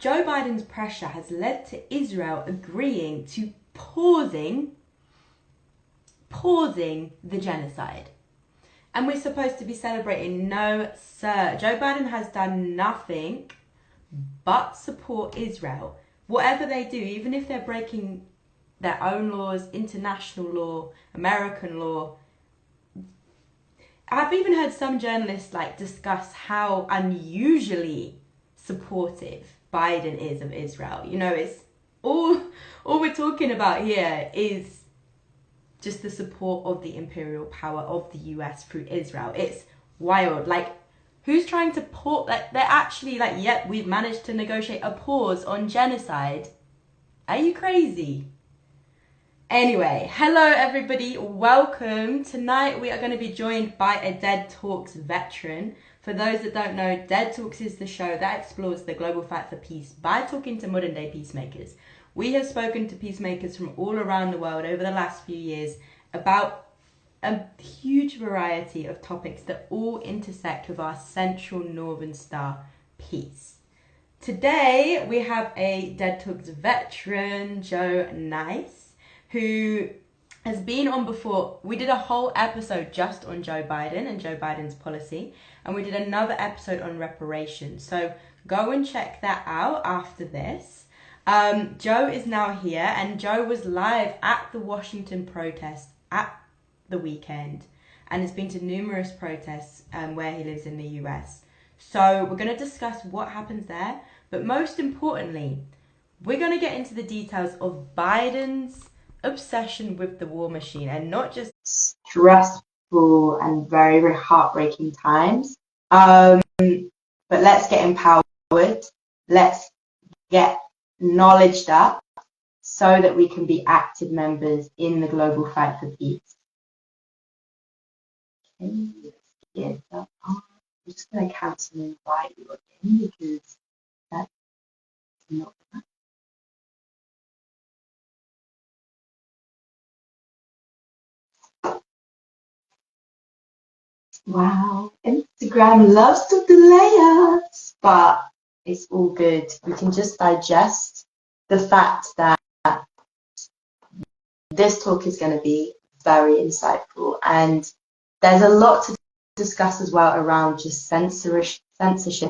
Joe Biden's pressure has led to Israel agreeing to pausing the genocide. And we're supposed to be celebrating. No, sir. Joe Biden has done nothing but support Israel. Whatever they do, even if they're breaking their own laws, international law, American law. I've even heard some journalists discuss how unusually supportive Biden is of Israel. You know, it's all we're talking about here is just the support of the imperial power of the US through Israel. It's wild. Who's trying to pause? They're actually yep, we've managed to negotiate a pause on genocide. Are you crazy? Anyway, hello everybody, welcome. Tonight we are going to be joined by a Dead Talks veteran. For those that don't know, Dead Talks is the show that explores the global fight for peace by talking to modern day peacemakers. We have spoken to peacemakers from all around the world over the last few years about a huge variety of topics that all intersect with our central Northern Star, peace. Today we have a Dead Talks veteran, Joe Nice, who has been on before. We did a whole episode just on Joe Biden and Joe Biden's policy, and we did another episode on reparations. So go and check that out after this. Joe is now here, and Joe was live at the Washington protest at the weekend and has been to numerous protests where he lives in the US. So we're going to discuss what happens there, but most importantly, we're going to get into the details of Biden's obsession with the war machine, and not just stressful and very, very heartbreaking times. But let's get empowered. Let's get knowledged up so that we can be active members in the global fight for peace. Okay, let's get that on. I'm just going to cancel and invite you again because that's not that. Wow, Instagram loves to delay us, but it's all good. We can just digest the fact that this talk is going to be very insightful, and there's a lot to discuss as well around just censorship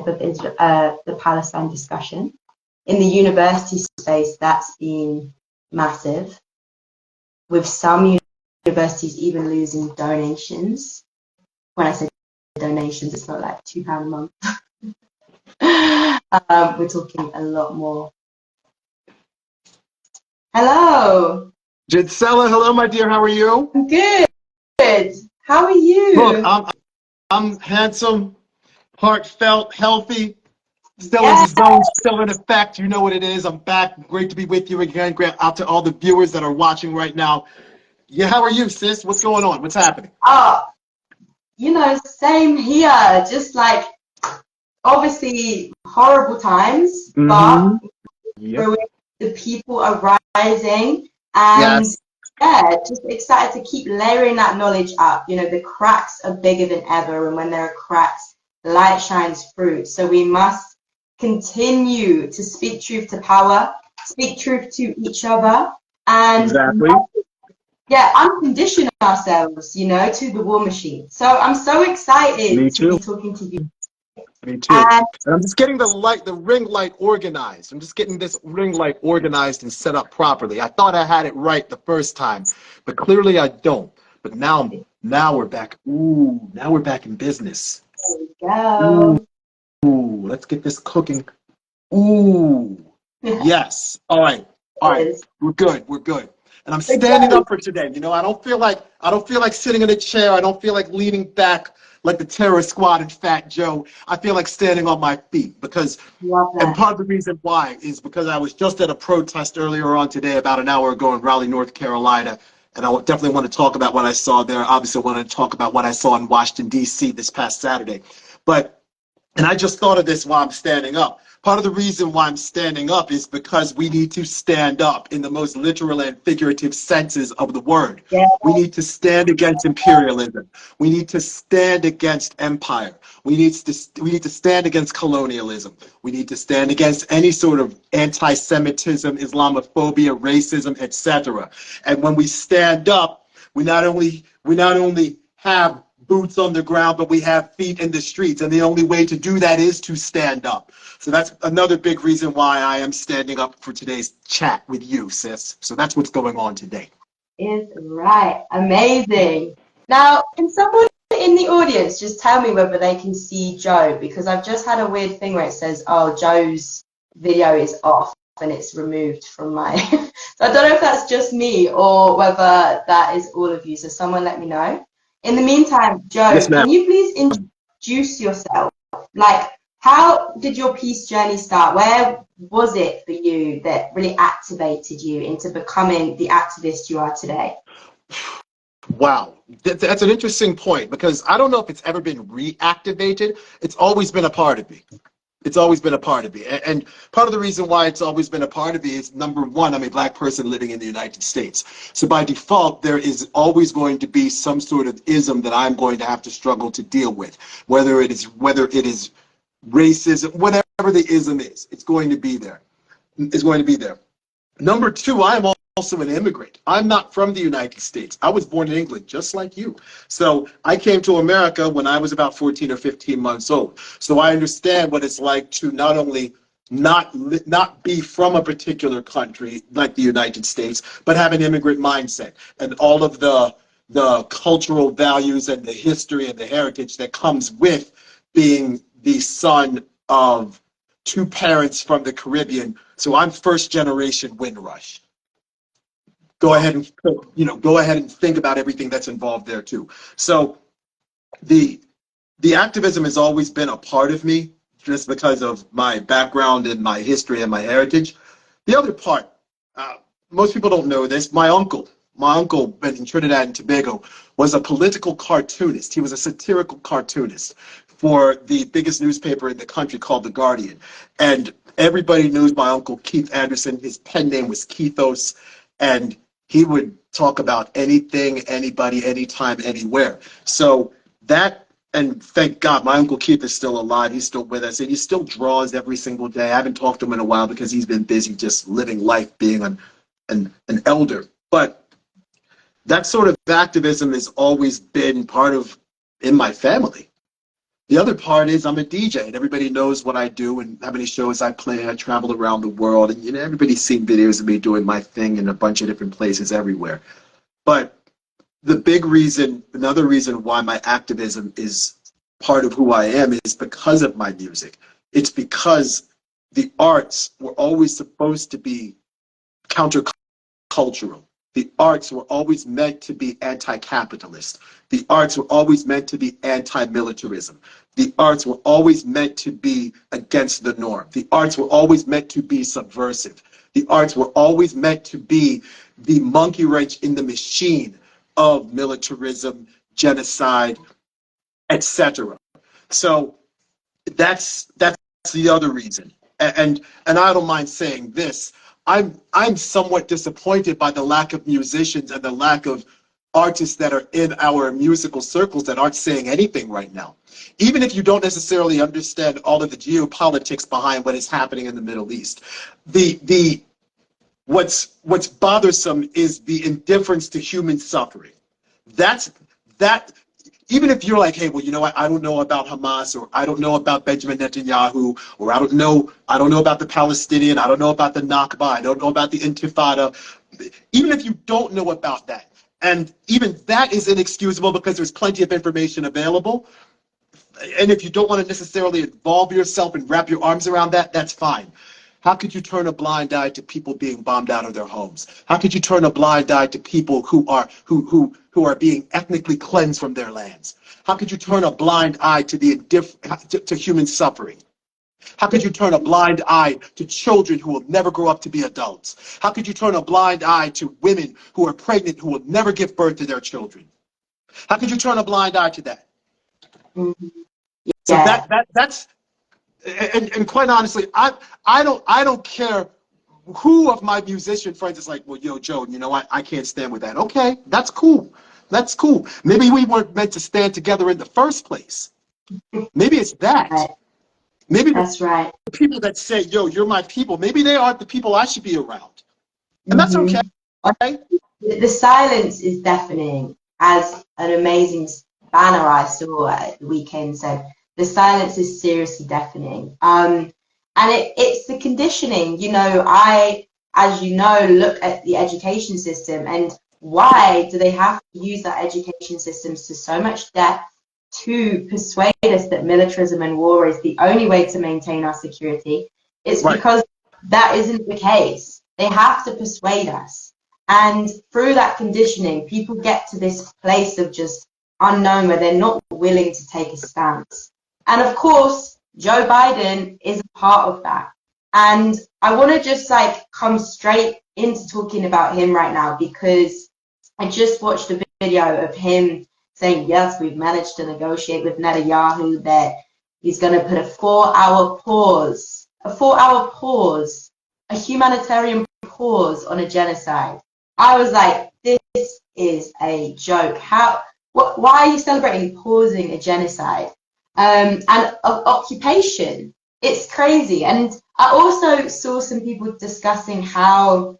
of the Palestine discussion. In the university space, that's been massive, with some universities even losing donations. When I say donations, it's not like £2 a month. We're talking a lot more. Hello. Gisela, hello, my dear. How are you? I'm good. How are you? Look, I'm handsome, heartfelt, healthy, still in the zone, still in effect. You know what it is. I'm back. Great to be with you again. Great out to all the viewers that are watching right now. Yeah, how are you, sis? What's going on? What's happening? Same here. Just obviously horrible times, but the people are rising, and just excited to keep layering that knowledge up. You know, the cracks are bigger than ever, and when there are cracks, light shines through. So we must continue to speak truth to power, speak truth to each other, and uncondition ourselves, to the war machine. So I'm so excited to be talking to you. Me too. And I'm just getting the ring light organized. I'm just getting this ring light organized and set up properly. I thought I had it right the first time, but clearly I don't. But now we're back. Ooh, now we're back in business. There we go. Ooh, let's get this cooking. Ooh, yes. All right. We're good. And I'm standing up for today. You know, I don't feel like sitting in a chair. I don't feel like leaning back like the terror squad and Fat Joe. I feel like standing on my feet because, and part of the reason why is because I was just at a protest earlier on today, about an hour ago in Raleigh, North Carolina, and I definitely want to talk about what I saw there. Obviously, I want to talk about what I saw in Washington, D.C. this past Saturday. But And I just thought of this while I'm standing up. Part of the reason why I'm standing up is because we need to stand up in the most literal and figurative senses of the word. Yeah. We need to stand against imperialism. We need to stand against empire. We need to stand against colonialism. We need to stand against any sort of anti-Semitism, Islamophobia, racism, etc. And when we stand up, we not only have boots on the ground, but we have feet in the streets. And the only way to do that is to stand up. So that's another big reason why I am standing up for today's chat with you, sis. So that's what's going on today. Is right. Amazing. Now, can someone in the audience just tell me whether they can see Joe? Because I've just had a weird thing where it says, oh, Joe's video is off and it's removed from my... So I don't know if that's just me or whether that is all of you. So someone let me know. In the meantime, Joe, Yes, ma'am. can you please introduce yourself? Like, how did your peace journey start? Where was it for you that really activated you into becoming the activist you are today? Wow, that's an interesting point, because I don't know if it's ever been reactivated. It's always been a part of me. It's always been a part of me. And part of the reason why it's always been a part of me is, number one, I'm a Black person living in the United States. So by default, there is always going to be some sort of ism that I'm going to have to struggle to deal with, whether it is racism, whatever the ism is, it's going to be there. It's going to be there. Number two, I am also an immigrant. I'm not from the United States. I was born in England, just like you. So I came to America when I was about 14 or 15 months old. So I understand what it's like to not only not be from a particular country like the United States, but have an immigrant mindset and all of the cultural values and the history and the heritage that comes with being the son of two parents from the Caribbean. So I'm first generation Windrush. Go ahead and think about everything that's involved there too. So the activism has always been a part of me, just because of my background and my history and my heritage. The other part, most people don't know this, my uncle in Trinidad and Tobago was a political cartoonist. He was a satirical cartoonist for the biggest newspaper in the country called The Guardian. And everybody knows my uncle Keith Anderson. His pen name was Keithos, and he would talk about anything, anybody, anytime, anywhere. So that, and thank God, my Uncle Keith is still alive. He's still with us, and he still draws every single day. I haven't talked to him in a while because he's been busy just living life, being an elder. But that sort of activism has always been part of in my family. The other part is I'm a DJ, and everybody knows what I do and how many shows I play. I travel around the world, and everybody's seen videos of me doing my thing in a bunch of different places everywhere. But the big reason, another reason why my activism is part of who I am is because of my music. It's because the arts were always supposed to be countercultural. The arts were always meant to be anti-capitalist. The arts were always meant to be anti-militarism. The arts were always meant to be against the norm. The arts were always meant to be subversive. The arts were always meant to be the monkey wrench in the machine of militarism, genocide, etc. So that's the other reason. And I don't mind saying this. I'm somewhat disappointed by the lack of musicians and the lack of artists that are in our musical circles that aren't saying anything right now. Even if you don't necessarily understand all of the geopolitics behind what is happening in the Middle East, what's bothersome is the indifference to human suffering. That even if you're like, hey, well, you know what, I don't know about Hamas, or I don't know about Benjamin Netanyahu, or I don't know about the Palestinian, I don't know about the Nakba, I don't know about the Intifada. Even if you don't know about that, and even that is inexcusable because there's plenty of information available. And if you don't want to necessarily involve yourself and wrap your arms around that, that's fine. How could you turn a blind eye to people being bombed out of their homes? How could you turn a blind eye to people who are being ethnically cleansed from their lands? How could you turn a blind eye to to human suffering? How could you turn a blind eye to children who will never grow up to be adults? How could you turn a blind eye to women who are pregnant who will never give birth to their children? How could you turn a blind eye to that? Mm-hmm. So Yeah. and quite honestly, I don't care who of my musician friends is like, well, yo, Joe, you know, I can't stand with that. Okay, that's cool. That's cool. Maybe we weren't meant to stand together in the first place. Maybe it's that. Right. Maybe the That's right. people that say, yo, you're my people, maybe they aren't the people I should be around. And that's okay. Hmm. The silence is deafening, as an amazing banner I saw at the weekend said. The silence is seriously deafening. And it's the conditioning. You know, as you know, look at the education system, and why do they have to use that education system to so much depth to persuade us that militarism and war is the only way to maintain our security? It's Right. because that isn't the case. They have to persuade us. And through that conditioning, people get to this place of just unknown where they're not willing to take a stance. And of course, Joe Biden is a part of that. And I want to just like come straight into talking about him right now, because I just watched a video of him saying, yes, we've managed to negotiate with Netanyahu that he's going to put a 4-hour pause, a humanitarian pause on a genocide. I was like, this is a joke. Why are you celebrating pausing a genocide? And occupation. It's crazy. And I also saw some people discussing how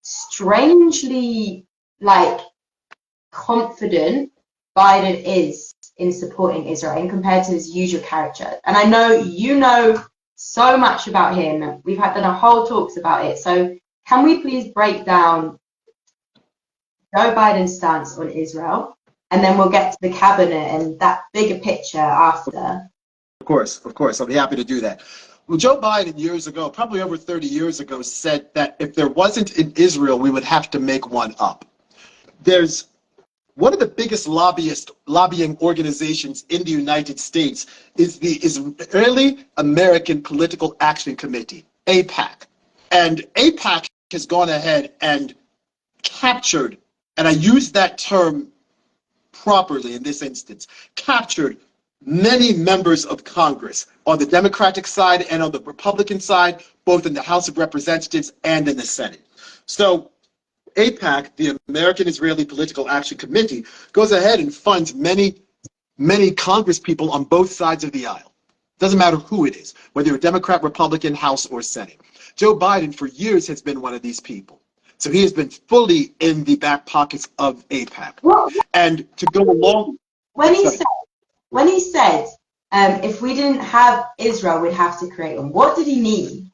strangely like confident Biden is in supporting Israel in compared to his usual character. And I know you know so much about him. We've done a whole talks about it. So can we please break down Joe Biden's stance on Israel, and then we'll get to the cabinet and that bigger picture after? Of course, I'll be happy to do that. Well, Joe Biden years ago, probably over 30 years ago, said that if there wasn't an Israel, we would have to make one up. There's one of the biggest lobbying organizations in the United States is the Israeli American Political Action Committee, AIPAC. And AIPAC has gone ahead and captured, and I use that term properly in this instance, captured many members of Congress on the Democratic side and on the Republican side, both in the House of Representatives and in the Senate. So AIPAC, the American Israeli Political Action Committee, goes ahead and funds many Congress people on both sides of the aisle. Doesn't matter who it is, whether you're Democrat, Republican, House, or Senate. Joe Biden, for years, has been one of these people. So he has been fully in the back pockets of AIPAC. Well, And to go along... when he said, if we didn't have Israel, we'd have to create one, what did he mean?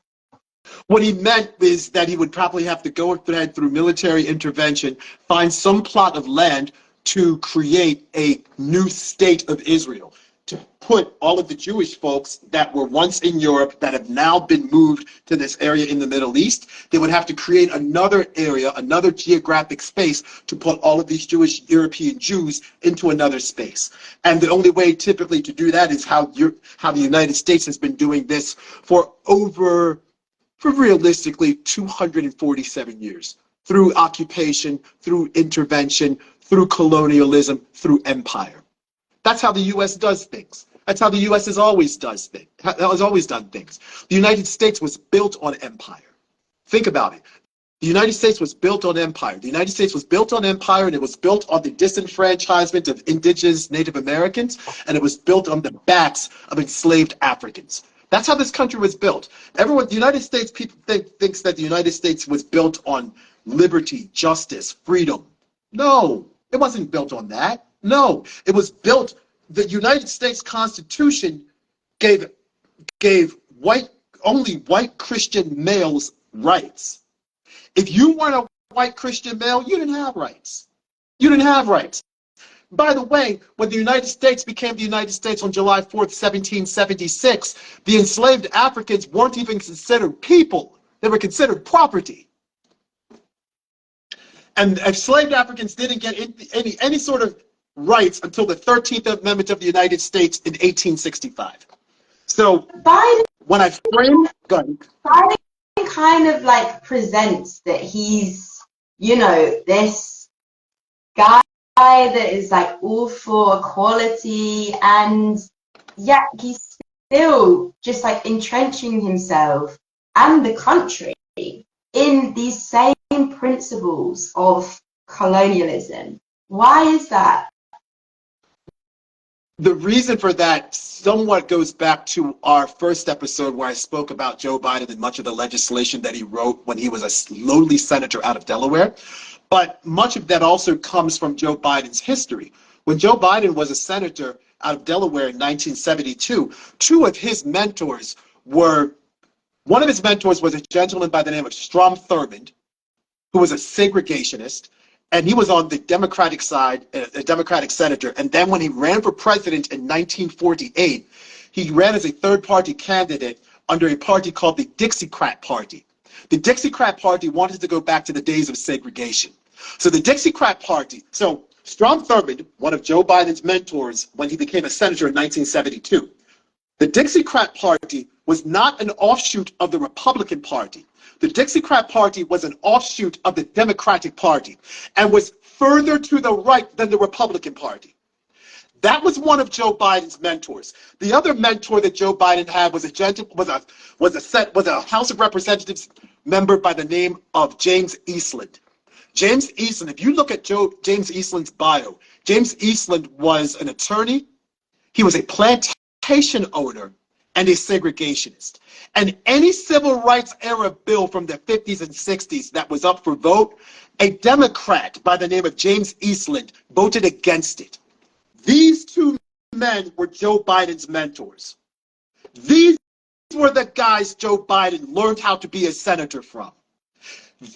What he meant is that he would probably have to go ahead through military intervention, find some plot of land to create a new state of Israel, to put all of the Jewish folks that were once in Europe that have now been moved to this area in the Middle East. They would have to create another area, another geographic space to put all of these Jewish European Jews into another space. And the only way typically to do that is how the United States has been doing this for realistically 247 years, through occupation, through intervention, through colonialism, through empire. That's how the U.S. does things. That's how the U.S. has always done things. The United States was built on empire. Think about it. The United States was built on empire. The United States was built on empire, and it was built on the disenfranchisement of indigenous Native Americans, and it was built on the backs of enslaved Africans. That's how this country was built. The United States, people thinks that the United States was built on liberty, justice, freedom. No, it wasn't built on that. No, it was built, the United States Constitution gave only white Christian males rights. If you weren't a white Christian male, you didn't have rights. You didn't have rights. By the way, when the United States became the United States on July 4th, 1776, the enslaved Africans weren't even considered people. They were considered property. And enslaved Africans didn't get any sort of rights until the 13th Amendment of the United States in 1865. So when I frame... Biden kind of like presents that he's, you know, this guy that is like all for equality, and yet he still just like entrenching himself and the country in these same principles of colonialism. Why is that? The reason for that somewhat goes back to our first episode where I spoke about Joe Biden and much of the legislation that he wrote when he was a lowly senator out of Delaware. But much of that also comes from Joe Biden's history. When Joe Biden was a senator out of Delaware in 1972, two of his mentors were, one of his mentors was a gentleman by the name of Strom Thurmond, who was a segregationist, and he was on the Democratic side, a Democratic senator. And then when he ran for president in 1948, he ran as a third-party candidate under a party called the Dixiecrat Party. The Dixiecrat Party wanted to go back to the days of segregation. So the Dixiecrat Party, so Strom Thurmond, one of Joe Biden's mentors when he became a senator in 1972, the Dixiecrat Party was not an offshoot of the Republican Party. The Dixiecrat Party was an offshoot of the Democratic Party and was further to the right than the Republican Party. That was one of Joe Biden's mentors. The other mentor that Joe Biden had was a House of Representatives member by the name of James Eastland. James Eastland, if you look at James Eastland's bio, James Eastland was an attorney, he was a plantation owner, and a segregationist. And any civil rights era bill from the 50s and 60s that was up for vote, a Democrat by the name of James Eastland voted against it. These two men were Joe Biden's mentors. These were the guys Joe Biden learned how to be a senator from.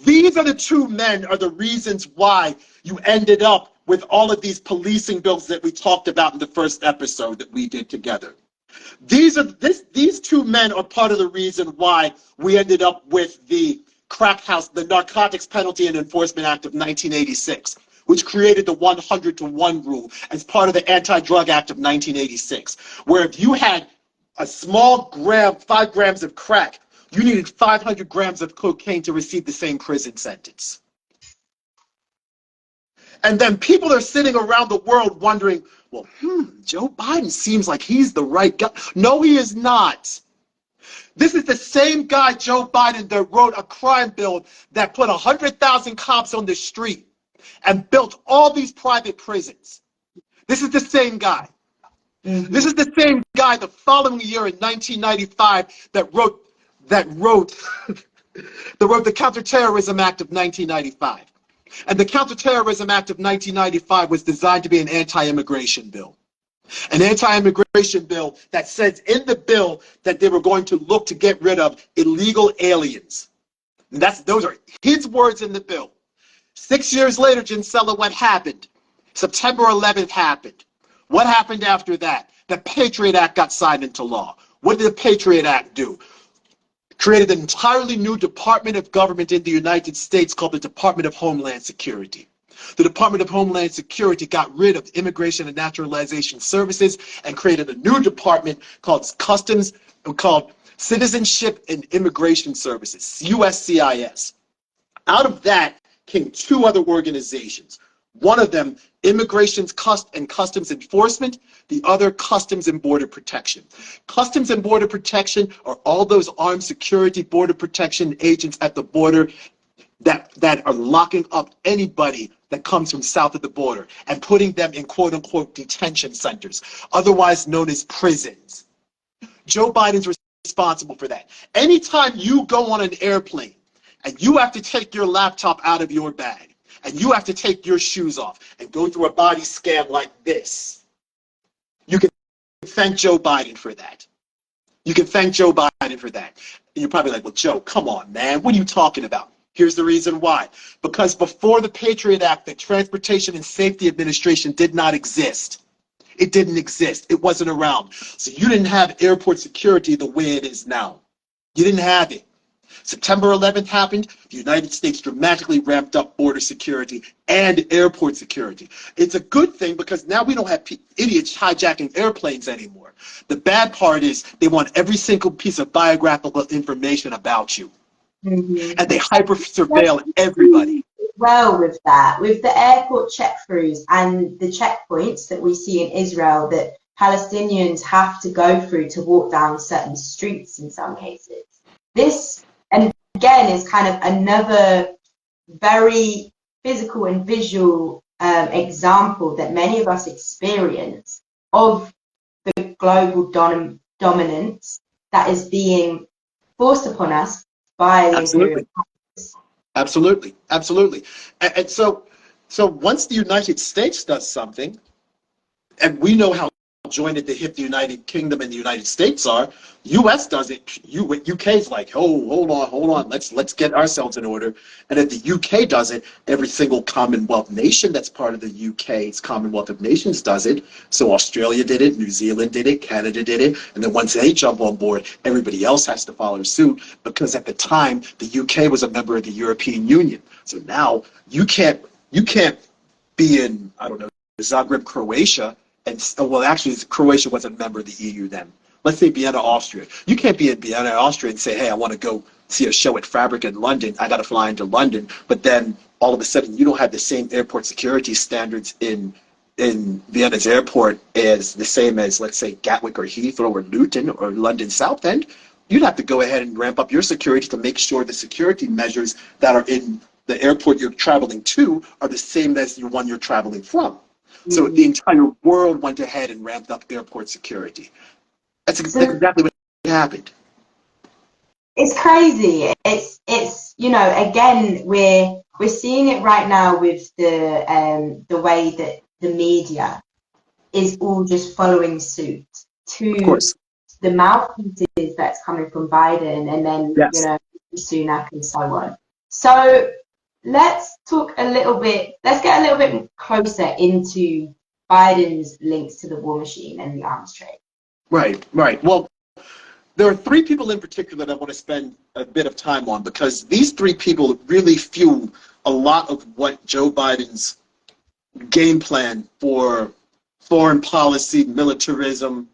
These are the two men are the reasons why you ended up with all of these policing bills that we talked about in the first episode that we did together. These two men are part of the reason why we ended up with the crack house, the Narcotics Penalty and Enforcement Act of 1986, which created the 100-to-1 rule as part of the Anti-Drug Act of 1986, where if you had a small gram, 5 grams of crack, you needed 500 grams of cocaine to receive the same prison sentence. And then people are sitting around the world wondering, well, Joe Biden seems like he's the right guy. No, he is not. This is the same guy, Joe Biden, that wrote a crime bill that put 100,000 cops on the street and built all these private prisons. This is the same guy. Mm-hmm. This is the same guy the following year in 1995 that wrote the Counterterrorism Act of 1995. And the Counterterrorism Act of 1995 was designed to be an anti-immigration bill. An anti-immigration bill that says in the bill that they were going to look to get rid of illegal aliens. And those are his words in the bill. 6 years later, Ginsella, what happened? September 11th happened. What happened after that? The Patriot Act got signed into law. What did the Patriot Act do? Created an entirely new department of government in the United States called the Department of Homeland Security. The Department of Homeland Security got rid of Immigration and Naturalization Services and created a new department called Citizenship and Immigration Services, USCIS. Out of that came two other organizations. One of them, Immigration and Customs Enforcement, the other, Customs and Border Protection. Customs and Border Protection are all those armed security border protection agents at the border that are locking up anybody that comes from south of the border and putting them in quote-unquote detention centers, otherwise known as prisons. Joe Biden's responsible for that. Anytime you go on an airplane and you have to take your laptop out of your bag, and you have to take your shoes off and go through a body scan like this, you can thank Joe Biden for that. You can thank Joe Biden for that. And you're probably like, well, Joe, come on, man. What are you talking about? Here's the reason why. Because before the Patriot Act, the Transportation and Safety Administration did not exist. It didn't exist. It wasn't around. So you didn't have airport security the way it is now. You didn't have it. September 11th happened, the United States dramatically ramped up border security and airport security. It's a good thing because now we don't have idiots hijacking airplanes anymore. The bad part is they want every single piece of biographical information about you. Mm-hmm. And they hyper-surveil everybody. Well, with that, with the airport check-throughs and the checkpoints that we see in Israel that Palestinians have to go through to walk down certain streets in some cases. This, and again, is kind of another very physical and visual example that many of us experience of the global dominance that is being forced upon us by the imperial powers. Absolutely. And so once the United States does something, and we know how joined at the hip the United Kingdom and the United States are, U.S. does it. UK's like, oh, hold on, let's get ourselves in order. And if the UK does it, every single Commonwealth nation that's part of the UK's Commonwealth of Nations does it. So Australia did it, New Zealand did it, Canada did it, and then once they jump on board, everybody else has to follow suit, because at the time the UK was a member of the European Union. So now you can't be in, I don't know, Zagreb, Croatia. And well, actually, Croatia wasn't a member of the EU then. Let's say Vienna, Austria. You can't be in Vienna, Austria, and say, "Hey, I want to go see a show at Fabric in London. I got to fly into London." But then all of a sudden, you don't have the same airport security standards in Vienna's airport as the same as, let's say, Gatwick or Heathrow or Luton or London Southend. You'd have to go ahead and ramp up your security to make sure the security measures that are in the airport you're traveling to are the same as the one you're traveling from. So the entire world went ahead and ramped up airport security. That's exactly what happened. It's crazy. It's again, we're seeing it right now with the way that the media is all just following suit to the mouthpieces that's coming from Biden, and then Sunak and so on. So let's get a little bit closer into Biden's links to the war machine and the arms trade. Right. Well, there are three people in particular that I want to spend a bit of time on, because these three people really fuel a lot of what Joe Biden's game plan for foreign policy, militarism,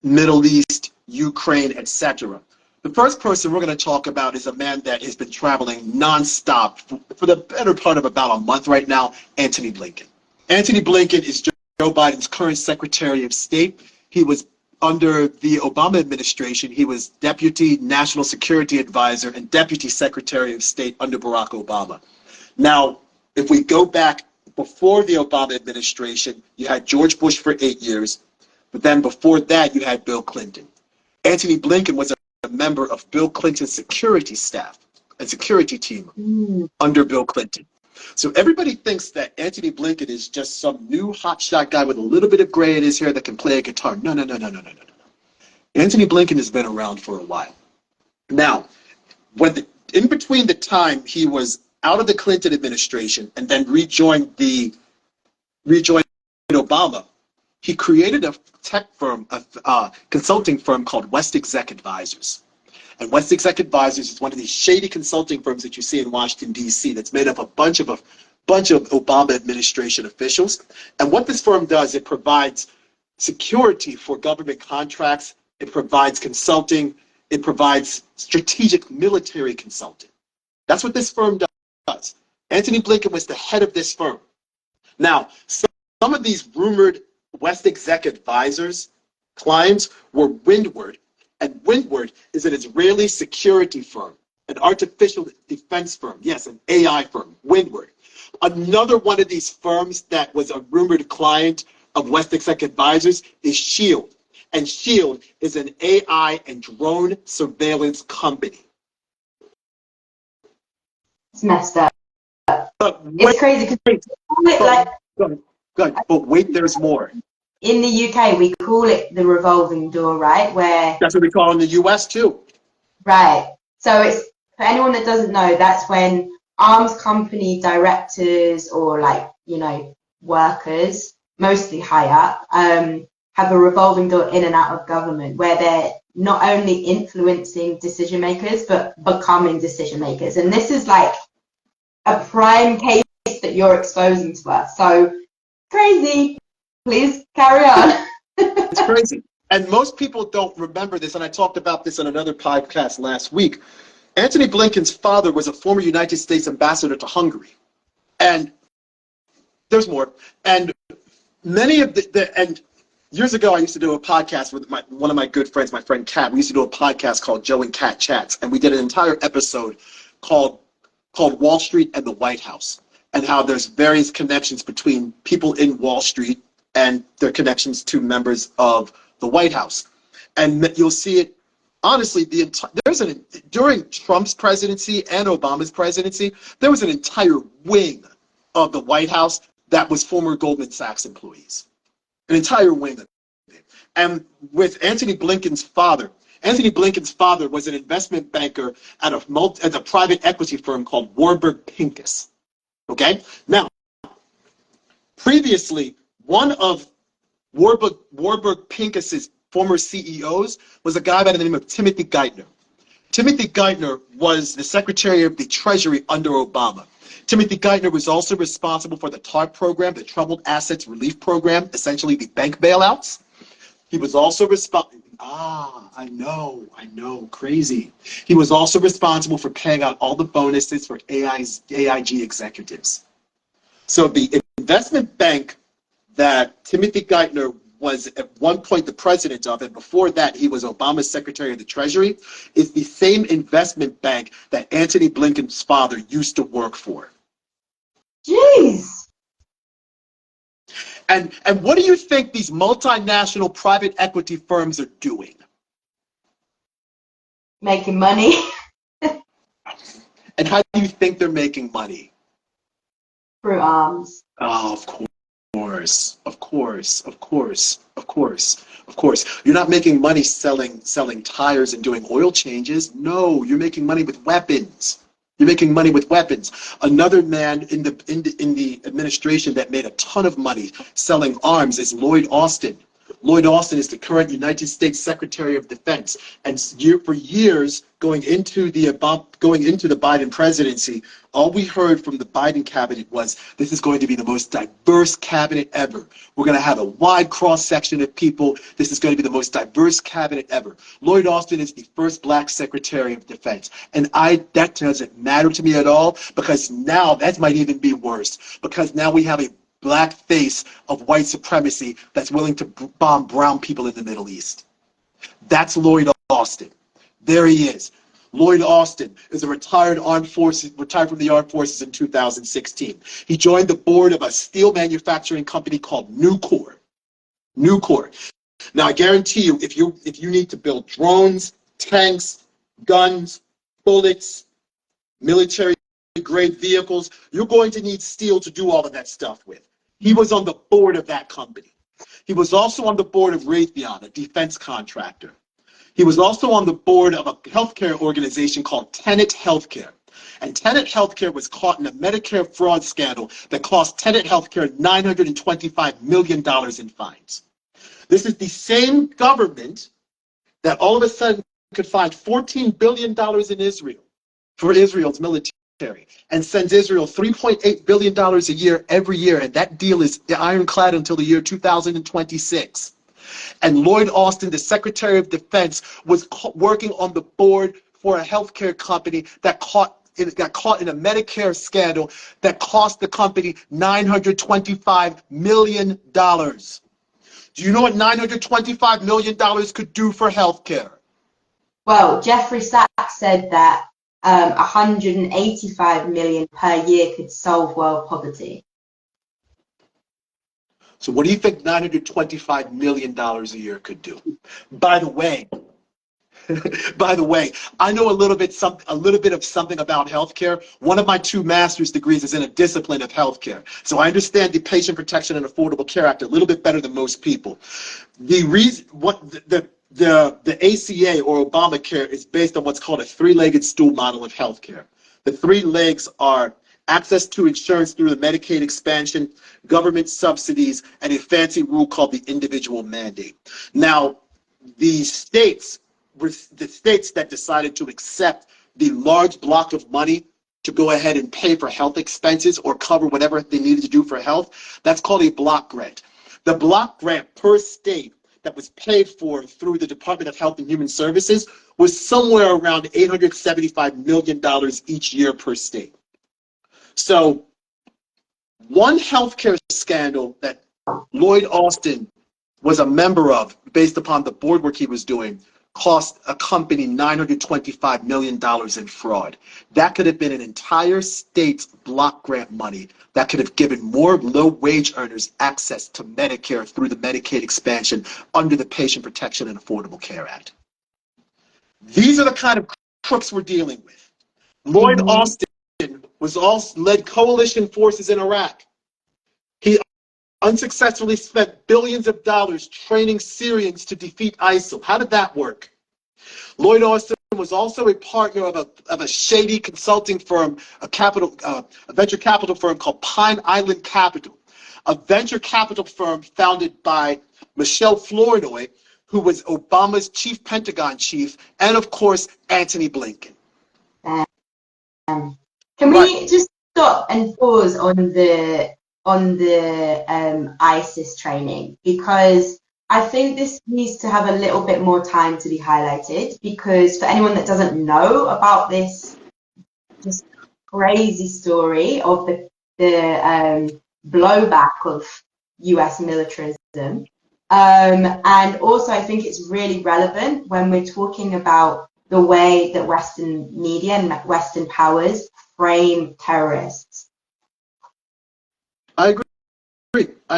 Middle East, Ukraine, etc. The first person we're going to talk about is a man that has been traveling nonstop for the better part of about a month right now, Antony Blinken. Antony Blinken is Joe Biden's current Secretary of State. He was under the Obama administration. He was Deputy National Security Advisor and Deputy Secretary of State under Barack Obama. Now, if we go back before the Obama administration, you had George Bush for 8 years, but then before that, you had Bill Clinton. Antony Blinken was a member of Bill Clinton's security staff and security team under Bill Clinton. So everybody thinks that Antony Blinken is just some new hotshot guy with a little bit of gray in his hair that can play a guitar. No. Antony Blinken has been around for a while. Now, in between the time he was out of the Clinton administration and then rejoined Obama, he created a tech firm, a consulting firm called West Exec Advisors. And West Exec Advisors is one of these shady consulting firms that you see in Washington, D.C. that's made up of a bunch of Obama administration officials. And what this firm does, it provides security for government contracts, it provides consulting, it provides strategic military consulting. That's what this firm does. Antony Blinken was the head of this firm. Now, some of these rumored West Exec Advisors clients were Windward, and Windward is an Israeli security firm, an artificial defense firm, yes, an AI firm, Windward. Another one of these firms that was a rumored client of West Exec Advisors is Shield, and Shield is an AI and drone surveillance company. It's messed up. It's crazy because but wait, there's more. In the UK, we call it the revolving door, right? Where that's what we call it in the US too. Right. So it's, for anyone that doesn't know, that's when arms company directors or workers, mostly high up, have a revolving door in and out of government where they're not only influencing decision makers but becoming decision makers. And this is like a prime case that you're exposing to us. So crazy. Please carry on. It's crazy. And most people don't remember this, and I talked about this on another podcast last week. Antony Blinken's father was a former United States ambassador to Hungary. And there's more. And many of and years ago, I used to do a podcast with one of my good friends, my friend Kat. We used to do a podcast called Joe and Kat Chats, and we did an entire episode called Wall Street and the White House, and how there's various connections between people in Wall Street and their connections to members of the White House. And you'll see it, honestly, during Trump's presidency and Obama's presidency, there was an entire wing of the White House that was former Goldman Sachs employees. An entire wing of it. And with Anthony Blinken's father was an investment banker at a private equity firm called Warburg Pincus. Okay? Now, previously, one of Warburg Pincus's former CEOs was a guy by the name of Timothy Geithner. Timothy Geithner was the Secretary of the Treasury under Obama. Timothy Geithner was also responsible for the TARP program, the Troubled Assets Relief Program, essentially the bank bailouts. He was also responsible. I know, crazy. He was also responsible for paying out all the bonuses for AIG executives. So the investment bank that Timothy Geithner was at one point the president of, and before that he was Obama's Secretary of the Treasury, is the same investment bank that Anthony Blinken's father used to work for. Jeez. And what do you think these multinational private equity firms are doing? Making money. And how do you think they're making money? Through arms. Oh, of course. You're not making money selling tires and doing oil changes. No, you're making money with weapons. Another man in the administration that made a ton of money selling arms is Lloyd Austin. Lloyd Austin is the current United States Secretary of Defense, and for years going into the Biden presidency, all we heard from the Biden cabinet was, this is going to be the most diverse cabinet ever. We're going to have a wide cross-section of people. This is going to be the most diverse cabinet ever. Lloyd Austin is the first black Secretary of Defense, and that doesn't matter to me at all, because now that might even be worse, because now we have a black face of white supremacy that's willing to bomb brown people in the Middle East. That's Lloyd Austin. There he is. Lloyd Austin is retired from the armed forces in 2016. He joined the board of a steel manufacturing company called Nucor. Now, I guarantee you, if you need to build drones, tanks, guns, bullets, military-grade vehicles, you're going to need steel to do all of that stuff with. He was on the board of that company. He was also on the board of Raytheon, a defense contractor. He was also on the board of a healthcare organization called Tenet Healthcare. And Tenet Healthcare was caught in a Medicare fraud scandal that cost Tenet Healthcare $925 million in fines. This is the same government that all of a sudden could find $14 billion in Israel for Israel's military, and sends Israel $3.8 billion a year every year, and that deal is ironclad until the year 2026. And Lloyd Austin, the Secretary of Defense, was working on the board for a healthcare company that got caught in a Medicare scandal that cost the company $925 million. Do you know what $925 million could do for healthcare? Well, Jeffrey Sachs said that 185 million per year could solve world poverty. So what do you think $925 million a year could do? By the way, I know a little bit of something about healthcare. One of my 2 master's degrees is in a discipline of healthcare. So I understand the Patient Protection and Affordable Care Act a little bit better than most people. The reason the ACA or Obamacare is based on what's called a 3-legged stool model of healthcare. The 3 legs are access to insurance through the Medicaid expansion, government subsidies, and a fancy rule called the individual mandate. Now, the states that decided to accept the large block of money to go ahead and pay for health expenses or cover whatever they needed to do for health, that's called a block grant. The block grant per state that was paid for through the Department of Health and Human Services was somewhere around $875 million each year per state. So one healthcare scandal that Lloyd Austin was a member of, based upon the board work he was doing, cost a company $925 million in fraud. That could have been an entire state's block grant money that could have given more low-wage earners access to Medicare through the Medicaid expansion under the Patient Protection and Affordable Care Act. These are the kind of crooks we're dealing with. Lloyd Austin was also led coalition forces in Iraq. He unsuccessfully spent billions of dollars training Syrians to defeat ISIL. How did that work? Lloyd Austin was also a partner of a shady consulting firm, a venture capital firm called Pine Island Capital, a venture capital firm founded by Michelle Flournoy, who was Obama's chief Pentagon chief, and of course, Antony Blinken. Can we just stop and pause on the ISIS training, because I think this needs to have a little bit more time to be highlighted, because for anyone that doesn't know about this just crazy story of the blowback of US militarism, and also I think it's really relevant when we're talking about the way that Western media and Western powers frame terrorists. I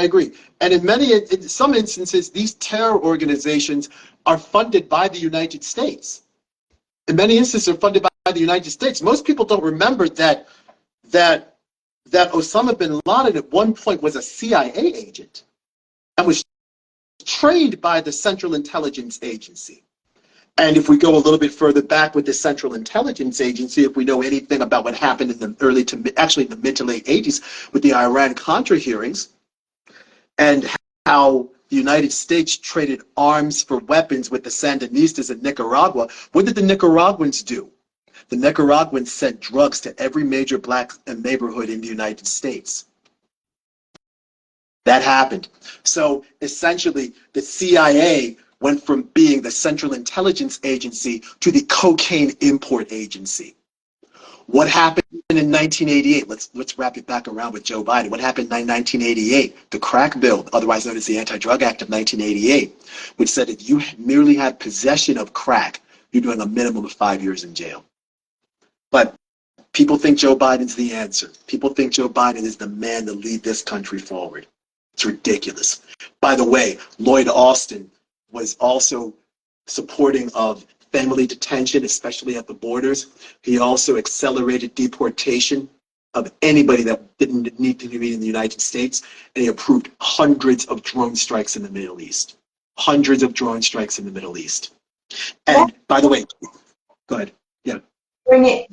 agree. And in some instances, these terror organizations are funded by the United States. In many instances, they're funded by the United States. Most people don't remember that Osama bin Laden at one point was a CIA agent and was trained by the Central Intelligence Agency. And if we go a little bit further back with the Central Intelligence Agency, if we know anything about what happened in the mid to late 80s with the Iran-Contra hearings, and how the United States traded arms for weapons with the Sandinistas in Nicaragua, what did the Nicaraguans do? The Nicaraguans sent drugs to every major black neighborhood in the United States. That happened. So essentially, the CIA went from being the Central Intelligence Agency to the cocaine import agency. What happened in 1988? Let's wrap it back around with Joe Biden. What happened in 1988? The crack bill, otherwise known as the Anti-Drug Act of 1988, which said if you merely had possession of crack, you're doing a minimum of 5 years in jail. But people think Joe Biden's the answer. People think Joe Biden is the man to lead this country forward. It's ridiculous. By the way, Lloyd Austin was also supporting of family detention, especially at the borders. He also accelerated deportation of anybody that didn't need to be in the United States, and he approved hundreds of drone strikes in the Middle East. Hundreds of drone strikes in the Middle East. And by the way, go ahead. Yeah. Bring it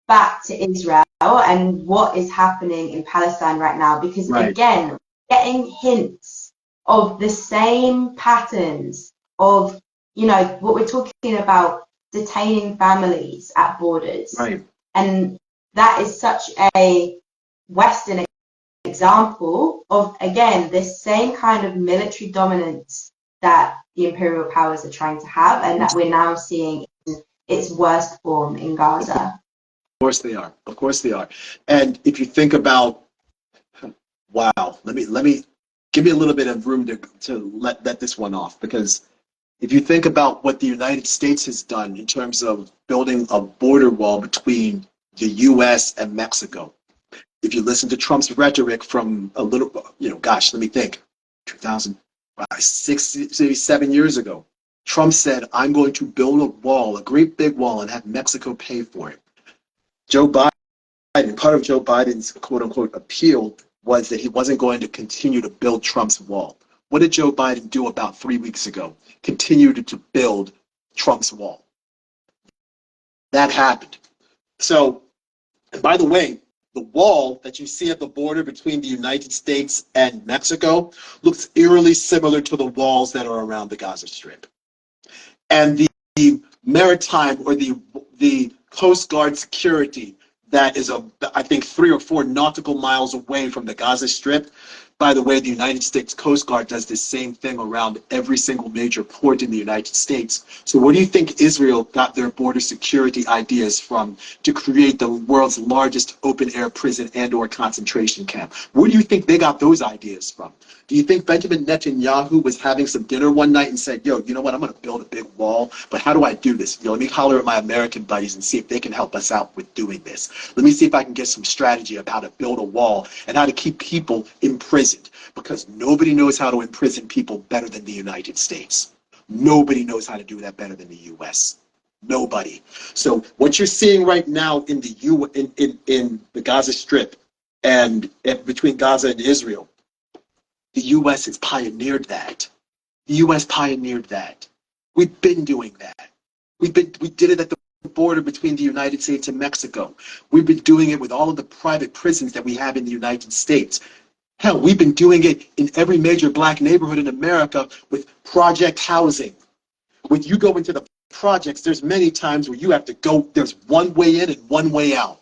back to Israel and what is happening in Palestine right now, because again, getting hints of the same patterns of, what we're talking about, detaining families at borders. Right. And that is such a Western example of, again, this same kind of military dominance that the imperial powers are trying to have, and that we're now seeing in its worst form in Gaza. Of course they are. Of course they are. And if you think about, wow, let me give me a little bit of room to let this one off, because if you think about what the United States has done in terms of building a border wall between the U.S. and Mexico, if you listen to Trump's rhetoric from a little, let me think, 2006, maybe 7 years ago, Trump said, I'm going to build a wall, a great big wall, and have Mexico pay for it. Joe Biden, part of Joe Biden's quote unquote appeal was that he wasn't going to continue to build Trump's wall. What did Joe Biden do about 3 weeks ago? Continued to build Trump's wall. That happened. So, and by the way, the wall that you see at the border between the United States and Mexico looks eerily similar to the walls that are around the Gaza Strip. And the maritime or the Coast Guard security that is, I think, 3 or 4 nautical miles away from the Gaza Strip, By the way, the United States Coast Guard does the same thing around every single major port in the United States. So where do you think Israel got their border security ideas from to create the world's largest open-air prison and or concentration camp? Where do you think they got those ideas from? Do you think Benjamin Netanyahu was having some dinner one night and said, yo, you know what, I'm going to build a big wall, but how do I do this? Let me holler at my American buddies and see if they can help us out with doing this. Let me see if I can get some strategy of how to build a wall and how to keep people imprisoned, because nobody knows how to imprison people better than the United States. Nobody knows how to do that better than the U.S. Nobody. So what you're seeing right now in the Gaza Strip and between Gaza and Israel, the U.S. has pioneered that. The U.S. pioneered that. We've been doing that. We did it at the border between the United States and Mexico. We've been doing it with all of the private prisons that we have in the United States. Hell, we've been doing it in every major black neighborhood in America with project housing. When you go into the projects, there's many times where you have to go, there's one way in and one way out.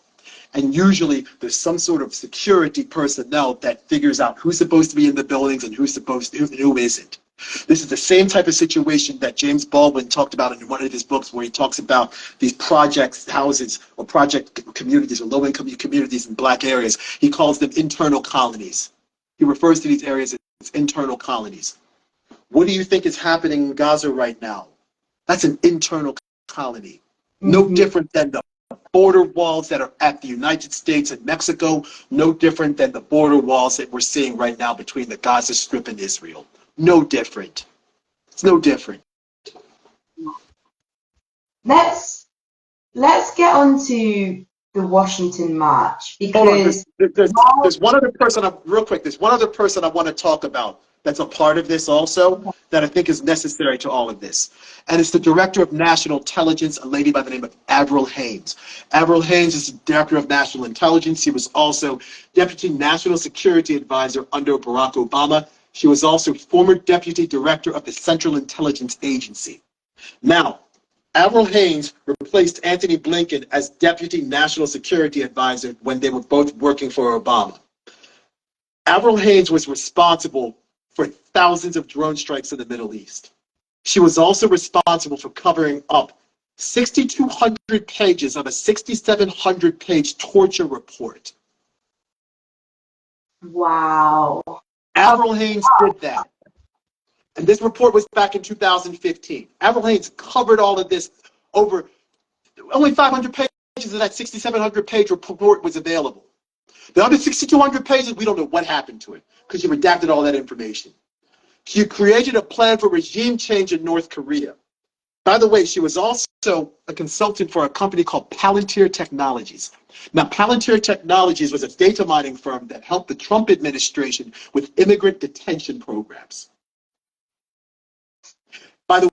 And usually there's some sort of security personnel that figures out who's supposed to be in the buildings and who's supposed to, who isn't. This is the same type of situation that James Baldwin talked about in one of his books, where he talks about these project houses or project communities or low-income communities in black areas. He calls them internal colonies. He refers to these areas as internal colonies. What do you think is happening in Gaza right now? That's an internal colony. No different than the border walls that are at the United States and Mexico, no different than the border walls that we're seeing right now between the Gaza Strip and Israel. No different. It's no different. Let's get on to the Washington March, because there's one other person, real quick, there's one other person I want to talk about that's a part of this also, that I think is necessary to all of this. And it's the Director of National Intelligence, a lady by the name of Avril Haines. Avril Haines is the Director of National Intelligence. She was also Deputy National Security Advisor under Barack Obama. She was also former Deputy Director of the Central Intelligence Agency. Now, Avril Haines replaced Antony Blinken as Deputy National Security Advisor when they were both working for Obama. Avril Haines was responsible for thousands of drone strikes in the Middle East. She was also responsible for covering up 6,200 pages of a 6,700-page torture report. Wow. Avril Haines did that. And this report was back in 2015. Avril Haines covered all of this over only 500 pages of that 6,700-page report was available. The other 6,200 pages, we don't know what happened to it because she redacted all that information. She created a plan for regime change in North Korea. By the way, she was also a consultant for a company called Palantir Technologies. Now, Palantir Technologies was a data mining firm that helped the Trump administration with immigrant detention programs. By the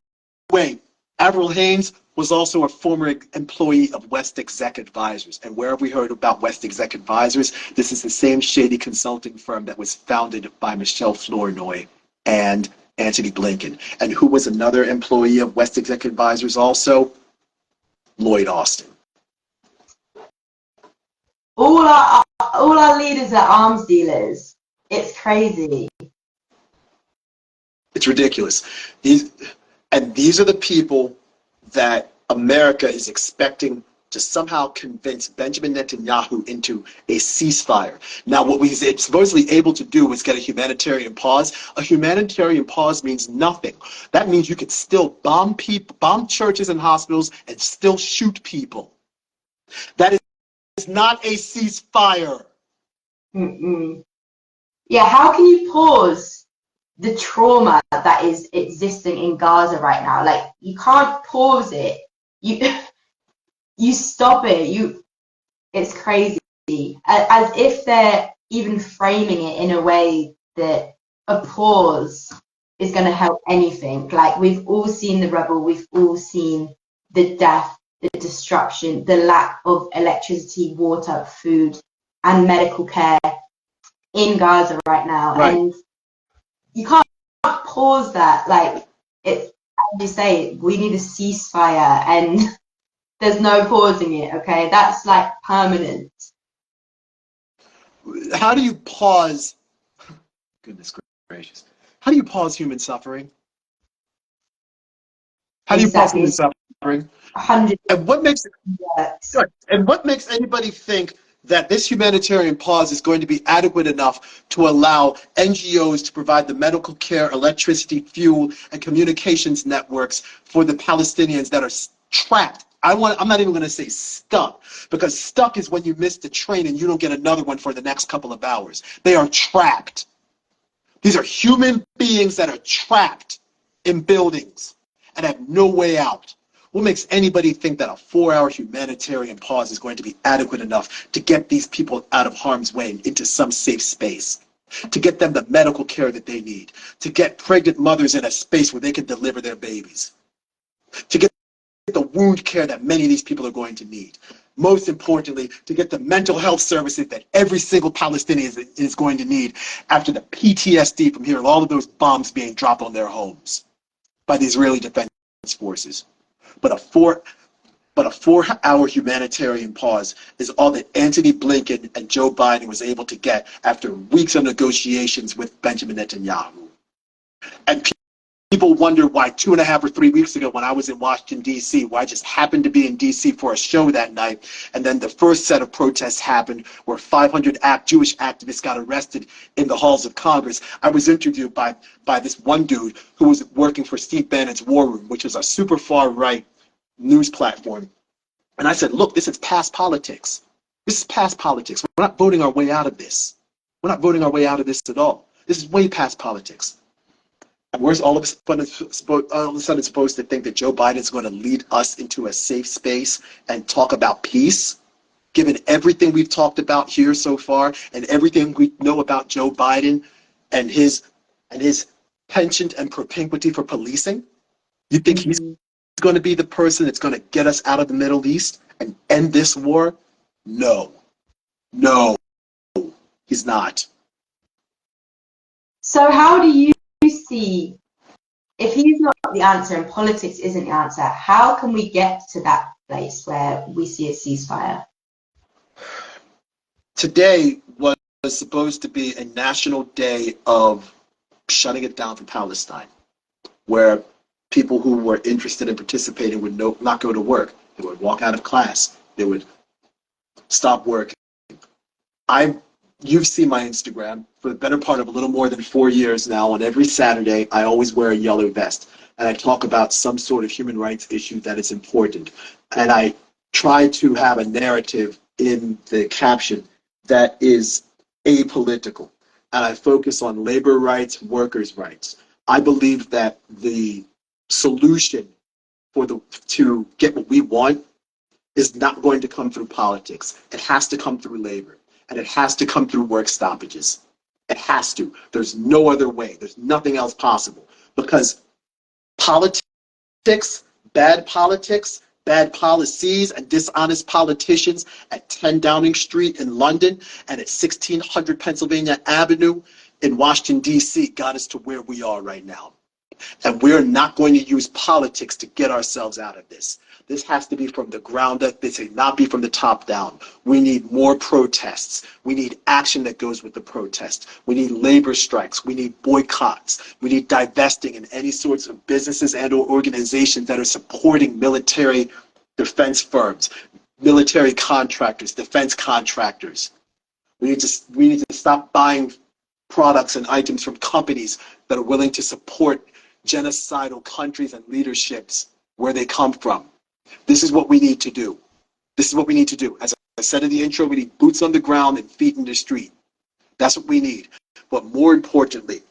way, Avril Haines was also a former employee of West Exec Advisors. And where have we heard about West Exec Advisors? This is the same shady consulting firm that was founded by Michelle Flournoy and Antony Blinken. And who was another employee of West Exec Advisors also? Lloyd Austin. All our leaders are arms dealers. It's crazy. It's ridiculous. These are the people that America is expecting to somehow convince Benjamin Netanyahu into a ceasefire. Now, what we're supposedly able to do is get a humanitarian pause. A humanitarian pause means nothing. That means you can still bomb people, bomb churches and hospitals, and still shoot people. That is not a ceasefire. Yeah, how can you pause the trauma that is existing in Gaza right now? Like, you can't pause it. You stop it. It's crazy. As if they're even framing it in a way that a pause is going to help anything. Like, we've all seen the rubble. We've all seen the death, the destruction, the lack of electricity, water, food, and medical care in Gaza right now. Right. And you can't pause that. Like, it's, as you say, we need a ceasefire, and there's no pausing it, okay? That's like permanent. How do you pause Goodness gracious. How do you pause human suffering? How do you pause Exactly. human suffering? 100 And what makes works. Good. And what makes anybody think that this humanitarian pause is going to be adequate enough to allow NGOs to provide the medical care, electricity, fuel, and communications networks for the Palestinians that are trapped? I'm not even going to say stuck, because stuck is when you miss the train and you don't get another one for the next couple of hours. They are trapped. These are human beings that are trapped in buildings and have no way out. What makes anybody think that a 4-hour humanitarian pause is going to be adequate enough to get these people out of harm's way and into some safe space, to get them the medical care that they need, to get pregnant mothers in a space where they can deliver their babies, to get the wound care that many of these people are going to need? Most importantly, to get the mental health services that every single Palestinian is going to need after the PTSD from hearing all of those bombs being dropped on their homes by the Israeli Defense Forces. But a 4-hour humanitarian pause is all that Antony Blinken and Joe Biden was able to get after weeks of negotiations with Benjamin Netanyahu. And people wonder why 2.5 or 3 weeks ago when I was in Washington, D.C., where I just happened to be in D.C. for a show that night, and then the first set of protests happened where 500 Jewish activists got arrested in the halls of Congress. I was interviewed by this one dude who was working for Steve Bannon's War Room, which is a super far-right news platform. And I said, look, this is past politics. This is past politics. We're not voting our way out of this. We're not voting our way out of this at all. This is way past politics. And we're all of a sudden supposed to think that Joe Biden's going to lead us into a safe space and talk about peace, given everything we've talked about here so far and everything we know about Joe Biden and his penchant and propinquity for policing? You think he's going to be the person that's going to get us out of the Middle East and end this war? No, he's not. So how do you see, if he's not the answer and politics isn't the answer, how can we get to that place where we see a ceasefire? Today was supposed to be a national day of shutting it down for Palestine, where people who were interested in participating would not go to work. They would walk out of class. They would stop working. You've seen my Instagram for the better part of a little more than 4 years now. On every Saturday, I always wear a yellow vest, and I talk about some sort of human rights issue that is important. And I try to have a narrative in the caption that is apolitical, and I focus on labor rights, workers' rights. I believe that the solution to get what we want is not going to come through politics. It has to come through labor, and it has to come through work stoppages. It has to. There's no other way. There's nothing else possible, because politics, bad policies, and dishonest politicians at 10 Downing Street in London and at 1600 Pennsylvania Avenue in Washington, D.C. got us to where we are right now. And we're not going to use politics to get ourselves out of this. This has to be from the ground up. This cannot be from the top down. We need more protests. We need action that goes with the protest. We need labor strikes. We need boycotts. We need divesting in any sorts of businesses and or organizations that are supporting military defense firms, military contractors, defense contractors. We need to stop buying products and items from companies that are willing to support genocidal countries and leaderships where they come from. This is what we need to do. This is what we need to do. As I said in the intro, we need boots on the ground and feet in the street. That's what we need. But more importantly,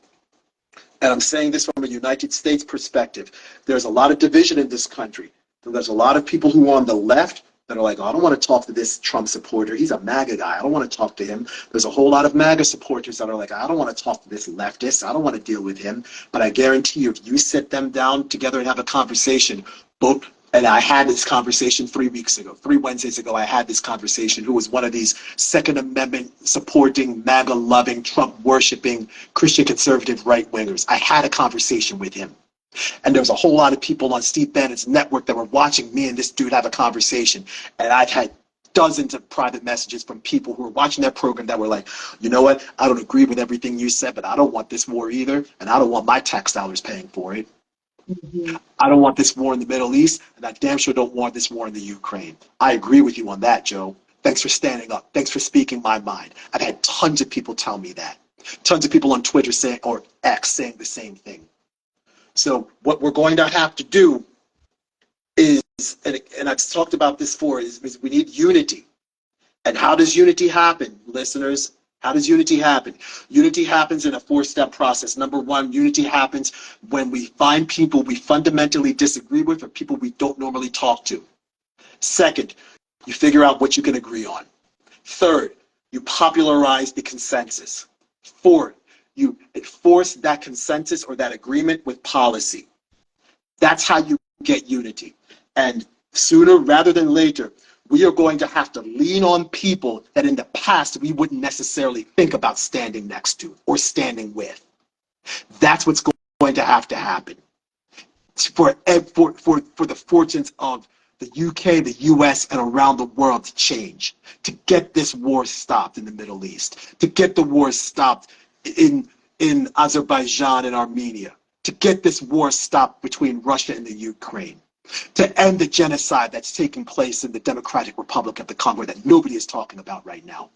and I'm saying this from a United States perspective, there's a lot of division in this country. There's a lot of people who are on the left that are like, oh, I don't want to talk to this Trump supporter. He's a MAGA guy. I don't want to talk to him. There's a whole lot of MAGA supporters that are like, I don't want to talk to this leftist. I don't want to deal with him. But I guarantee you, if you sit them down together and have a conversation, and I had this conversation 3 weeks ago, 3 Wednesdays ago, I had this conversation, who was one of these Second Amendment supporting, MAGA loving, Trump worshiping, Christian conservative right wingers. I had a conversation with him. And there was a whole lot of people on Steve Bannon's network that were watching me and this dude have a conversation. And I've had dozens of private messages from people who were watching that program that were like, you know what, I don't agree with everything you said, but I don't want this war either, and I don't want my tax dollars paying for it. Mm-hmm. I don't want this war in the Middle East, and I damn sure don't want this war in the Ukraine. I agree with you on that, Joe. Thanks for standing up. Thanks for speaking my mind. I've had tons of people tell me that. Tons of people on Twitter saying, or X saying the same thing. So what we're going to have to do is, and I've talked about this before, is we need unity. And how does unity happen, listeners? How does unity happen? Unity happens in a 4-step process. Number one, unity happens when we find people we fundamentally disagree with or people we don't normally talk to. Second, you figure out what you can agree on. Third, you popularize the consensus. Fourth, you enforce that consensus or that agreement with policy. That's how you get unity. And sooner rather than later, we are going to have to lean on people that in the past we wouldn't necessarily think about standing next to or standing with. That's what's going to happen for the fortunes of the UK, the US, and around the world to change, to get this war stopped in the Middle East, to get the war stopped in Azerbaijan and Armenia, to get this war stopped between Russia and the Ukraine, to end the genocide that's taking place in the Democratic Republic of the Congo that nobody is talking about right now.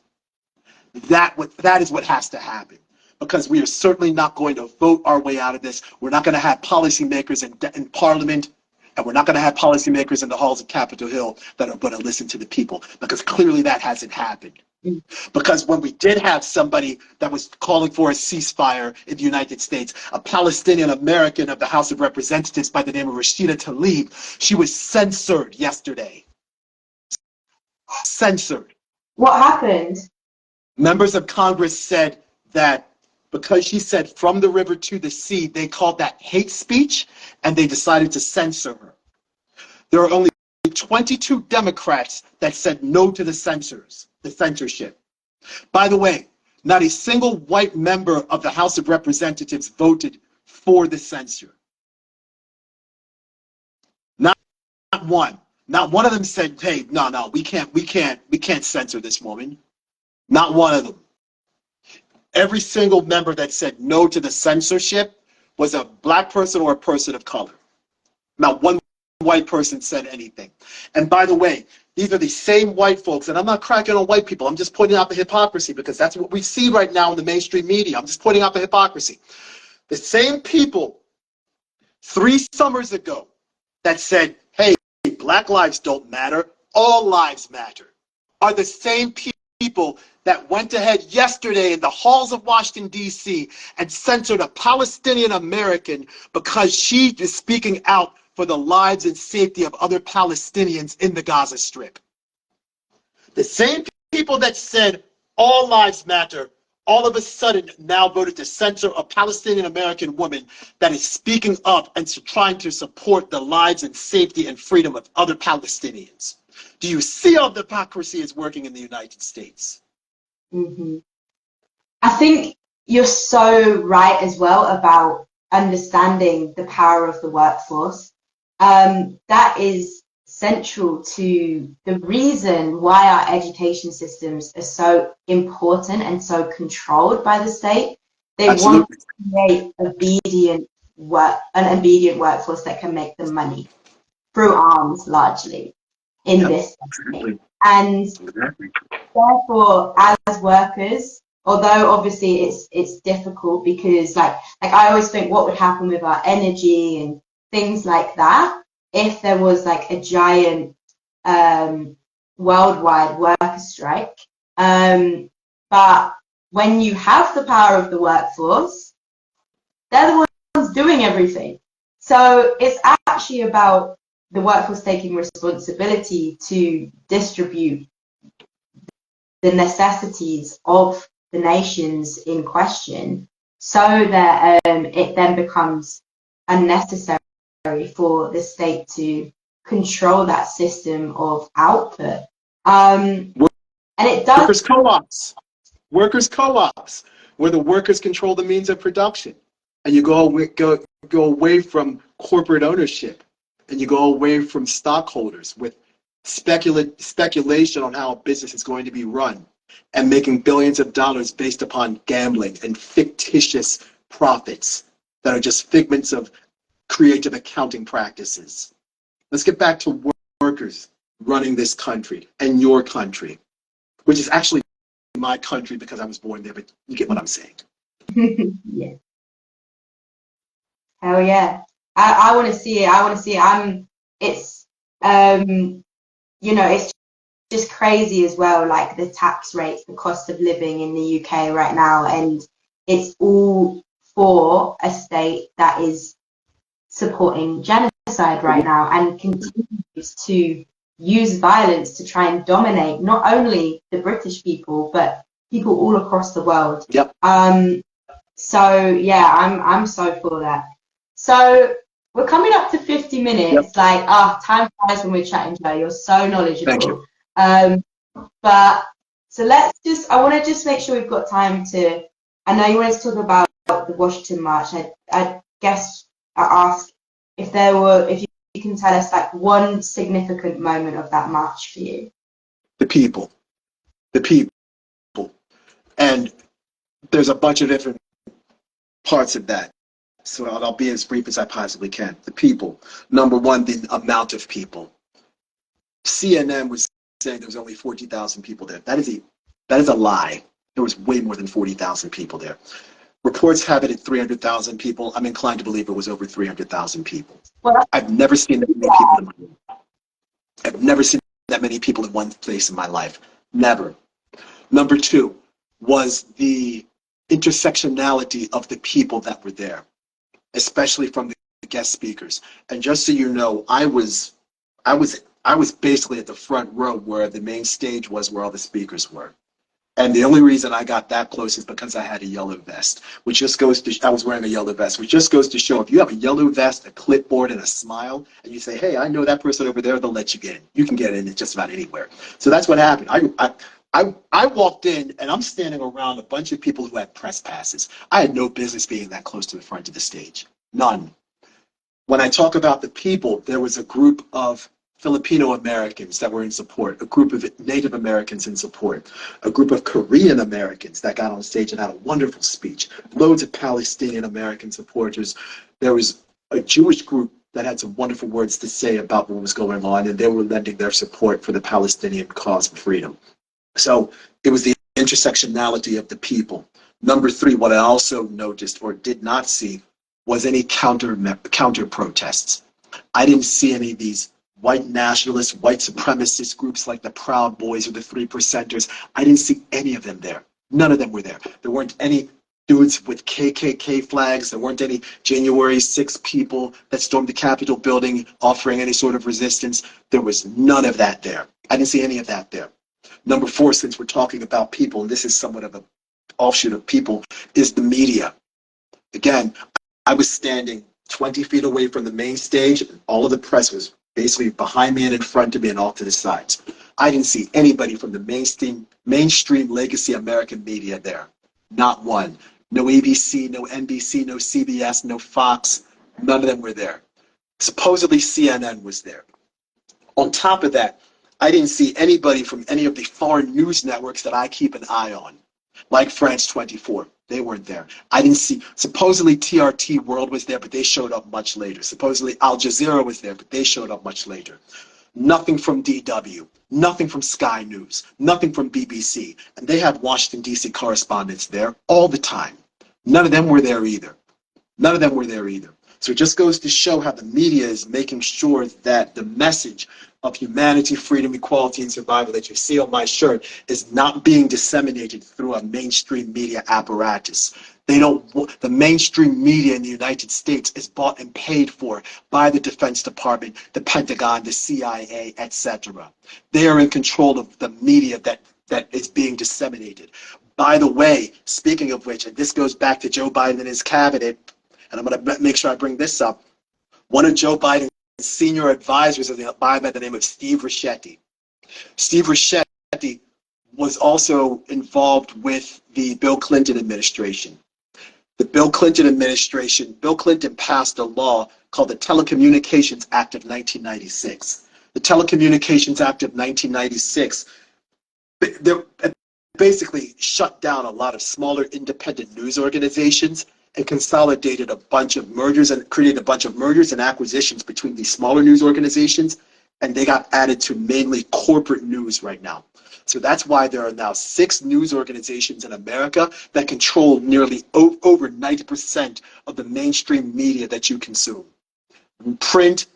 That is what has to happen, because we are certainly not going to vote our way out of this. We're not going to have policymakers in Parliament, and we're not going to have policymakers in the halls of Capitol Hill that are going to listen to the people, because clearly that hasn't happened. Because when we did have somebody that was calling for a ceasefire in the United States, a Palestinian American of the House of Representatives by the name of Rashida Tlaib, she was censored yesterday. Censored. What happened? Members of Congress said that because she said from the river to the sea, they called that hate speech, and they decided to censor her. There are only 22 Democrats that said no to the censorship. By the way, not a single white member of the House of Representatives voted for the censure. Not one. Not one of them said, hey, no, we can't censor this woman. Not one of them. Every single member that said no to the censorship was a black person or a person of color. Not one white person said anything. And by the way, these are the same white folks, and I'm not cracking on white people. I'm just pointing out the hypocrisy, because that's what we see right now in the mainstream media. I'm just pointing out the hypocrisy. The same people 3 summers ago that said, hey, black lives don't matter, all lives matter, are the same people that went ahead yesterday in the halls of Washington, D.C. and censored a Palestinian American because she is speaking out for the lives and safety of other Palestinians in the Gaza Strip. The same people that said all lives matter all of a sudden now voted to censor a Palestinian American woman that is speaking up and trying to support the lives and safety and freedom of other Palestinians. Do you see how the hypocrisy is working in the United States? Mm-hmm. I think you're so right as well about understanding the power of the workforce. That is central to the reason why our education systems are so important and so controlled by the state. They Absolutely. want to create an obedient workforce that can make them money through arms, largely, in this Exactly. And therefore, as workers, although obviously it's difficult, because like I always think, what would happen with our energy and things like that if there was like a giant worldwide worker strike. But when you have the power of the workforce, they're the ones doing everything. So it's actually about the workforce taking responsibility to distribute the necessities of the nations in question, so that it then becomes unnecessary for the state to control that system of output. And it does. Workers co-ops, where the workers control the means of production, and you go away from corporate ownership, and you go away from stockholders with speculation on how a business is going to be run, and making billions of dollars based upon gambling and fictitious profits that are just figments of creative accounting practices. Let's get back to workers running this country and your country, which is actually my country because I was born there, but you get what I'm saying. Yeah. Hell yeah. I want to see it. I want to see it. It's, it's just crazy as well, like the tax rates, the cost of living in the UK right now. And it's all for a state that is supporting genocide right now and continues to use violence to try and dominate not only the British people, but people all across the world. Yep. So yeah, I'm so for that. So we're coming up to 50 minutes. Yep. Like, time flies when we're chatting, Joe. You're so knowledgeable. Thank you. But so I want to just make sure we've got time to, I know you wanted to talk about the Washington March. I guess I asked if you can tell us like one significant moment of that march for you. The people. And there's a bunch of different parts of that. So I'll be as brief as I possibly can. The people. Number one, the amount of people. CNN was saying there was only 40,000 people there. That is a lie. There was way more than 40,000 people there. Reports have it at 300,000 people. I'm inclined to believe it was over 300,000 people. Well, I've never seen that many people in my life. I've never seen that many people in one place in my life. Never. Number two was the intersectionality of the people that were there, especially from the guest speakers. And just so you know, I was basically at the front row where the main stage was, where all the speakers were. And the only reason I got that close is because I had a yellow vest, which just goes to, I was wearing a yellow vest, which just goes to show if you have a yellow vest, a clipboard, and a smile, and you say, hey, I know that person over there, they'll let you get in. You can get in just about anywhere. So that's what happened. I walked in, and I'm standing around a bunch of people who had press passes. I had no business being that close to the front of the stage. None. When I talk about the people, there was a group of Filipino Americans that were in support, a group of Native Americans in support, a group of Korean Americans that got on stage and had a wonderful speech, loads of Palestinian American supporters. There was a Jewish group that had some wonderful words to say about what was going on, and they were lending their support for the Palestinian cause for freedom. So it was the intersectionality of the people. Number three, what I also noticed or did not see was any counter protests. I didn't see any of these white nationalists, white supremacist groups like the Proud Boys or the Three Percenters. I didn't see any of them there. None of them were there. There weren't any dudes with KKK flags. There weren't any January 6 people that stormed the Capitol building offering any sort of resistance. There was none of that there. I didn't see any of that there. Number four, since we're talking about people, and this is somewhat of an offshoot of people, is the media. Again, I was standing 20 feet away from the main stage, and all of the press was basically behind me and in front of me and off to the sides. I didn't see anybody from the mainstream legacy American media there. Not one. No ABC, no NBC, no CBS, no Fox. None of them were there. Supposedly CNN was there. On top of that, I didn't see anybody from any of the foreign news networks that I keep an eye on, like France 24. They weren't there. I didn't see, supposedly TRT World was there, but they showed up much later. Supposedly Al Jazeera was there, but they showed up much later. Nothing from DW, nothing from Sky News, nothing from BBC. And they had Washington, D.C. correspondents there all the time. None of them were there either. None of them were there either. So it just goes to show how the media is making sure that the message of humanity, freedom, equality, and survival that you see on my shirt is not being disseminated through a mainstream media apparatus. The mainstream media in the United States is bought and paid for by the Defense Department, the Pentagon, the CIA, etc. They are in control of the media that is being disseminated. By the way, speaking of which, and this goes back to Joe Biden and his cabinet, and I'm going to make sure I bring this up, one of Joe Biden's senior advisors is a guy by the name of Steve Ricchetti. Steve Ricchetti was also involved with the Bill Clinton administration. The Bill Clinton administration, Bill Clinton passed a law called the Telecommunications Act of 1996. The Telecommunications Act of 1996 basically shut down a lot of smaller independent news organizations and consolidated a bunch of mergers and created a bunch of mergers and acquisitions between these smaller news organizations, and they got added to mainly corporate news right now. So that's why there are now 6 news organizations in America that control nearly over 90% of the mainstream media that you consume. Print,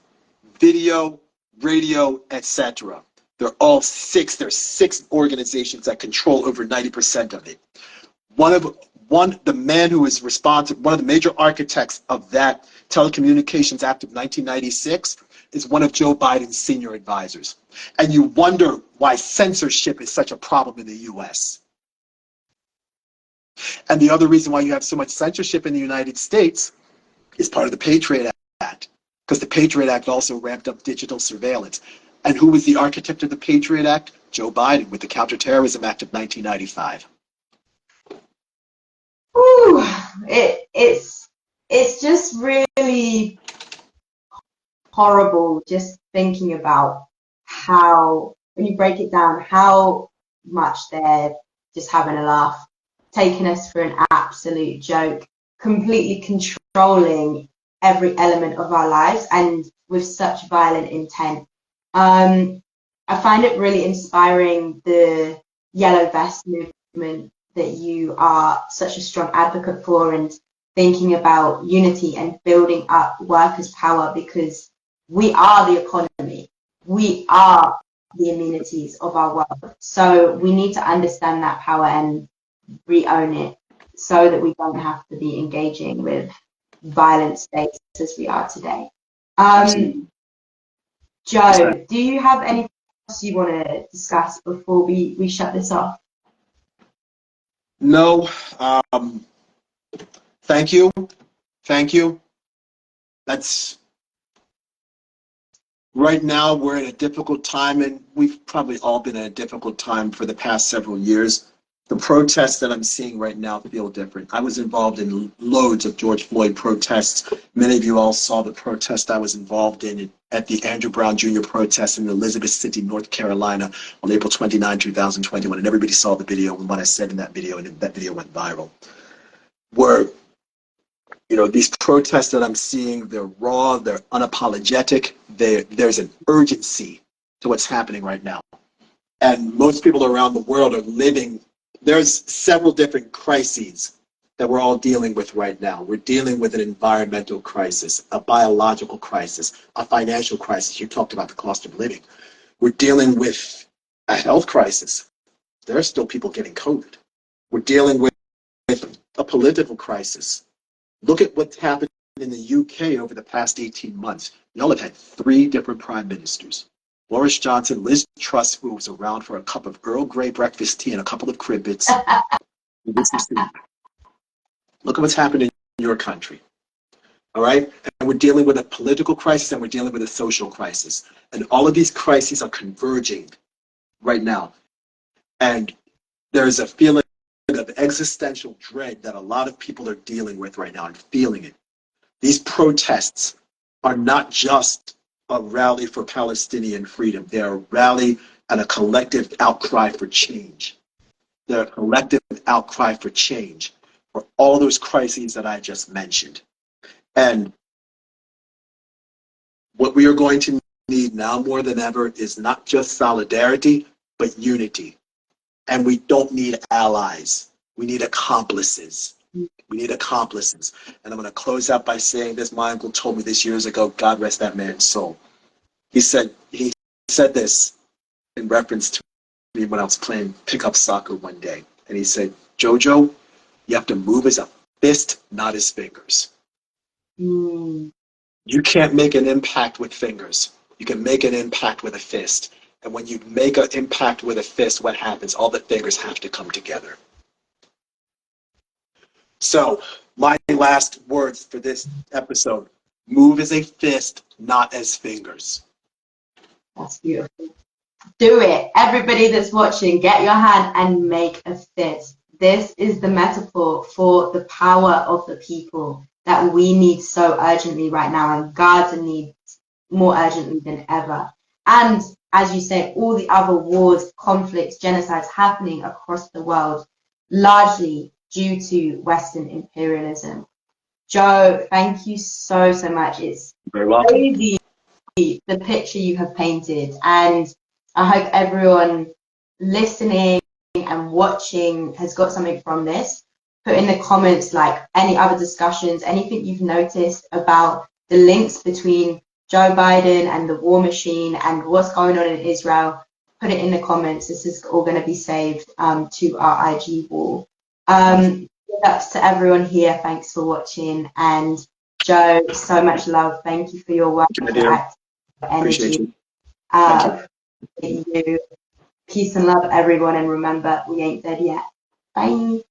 video, radio, etc. They're all 6. There's 6 organizations that control over 90% of it. The man who is responsible, one of the major architects of that Telecommunications Act of 1996, is one of Joe Biden's senior advisors. And you wonder why censorship is such a problem in the U.S. And the other reason why you have so much censorship in the United States is part of the Patriot Act, because the Patriot Act also ramped up digital surveillance. And who was the architect of the Patriot Act? Joe Biden, with the Counterterrorism Act of 1995. Ooh, it's just really horrible just thinking about how, when you break it down, how much they're just having a laugh, taking us for an absolute joke, completely controlling every element of our lives, and with such violent intent. I find it really inspiring, the yellow vest movement that you are such a strong advocate for, and thinking about unity and building up workers' power, because we are the economy. We are the amenities of our world. So we need to understand that power and re-own it, so that we don't have to be engaging with violent states as we are today. Joe, do you have anything else you want to discuss before we shut this off? No. Thank you. That's right now we're in a difficult time, and we've probably all been in a difficult time for the past several years. The protests that I'm seeing right now feel different. I was involved in loads of George Floyd protests. Many of you all saw the protest I was involved in at the Andrew Brown Jr. protest in Elizabeth City, North Carolina on April 29, 2021. And everybody saw the video and what I said in that video, and that video went viral. Where, these protests that I'm seeing, they're raw, they're unapologetic, there's an urgency to what's happening right now. And most people around the world are living. There's several different crises that we're all dealing with right now. We're dealing with an environmental crisis, a biological crisis, a financial crisis. You talked about the cost of living. We're dealing with a health crisis. There are still people getting COVID. We're dealing with a political crisis. Look at what's happened in the UK over the past 18 months. Y'all have had 3 different prime ministers. Boris Johnson, Liz Truss, who was around for a cup of Earl Grey breakfast tea and a couple of Cribbits. Look at what's happened in your country. All right? And we're dealing with a political crisis, and we're dealing with a social crisis. And all of these crises are converging right now. And there's a feeling of existential dread that a lot of people are dealing with right now and feeling it. These protests are not just a rally for Palestinian freedom. They're a rally and a collective outcry for change. They're a collective outcry for change for all those crises that I just mentioned. And what we are going to need now more than ever is not just solidarity, but unity. And we don't need allies. We need accomplices. We need accomplices. And I'm going to close out by saying this. My uncle told me this years ago, God rest that man's soul. He said this in reference to me when I was playing pickup soccer one day. And he said, Jojo, you have to move as a fist, not as fingers. You can't make an impact with fingers. You can make an impact with a fist. And when you make an impact with a fist, what happens? All the fingers have to come together. So, my last words for this episode: move as a fist, not as fingers. That's beautiful. Do it. Everybody that's watching, get your hand and make a fist. This is the metaphor for the power of the people that we need so urgently right now, and Gaza needs more urgently than ever. And as you say, all the other wars, conflicts, genocides happening across the world, largely due to Western imperialism. Joe, thank you so much. It's Very welcome. crazy the picture you have painted, and I hope everyone listening and watching has got something from this. Put in the comments like any other discussions, anything you've noticed about the links between Joe Biden and the war machine and what's going on in Israel. Put it in the comments. This is all going to be saved to our IG wall. That's to everyone here. Thanks for watching. And Joe, so much love. Thank you for your work, your active energy. You. Peace and love, everyone. And remember, we ain't dead yet. Bye.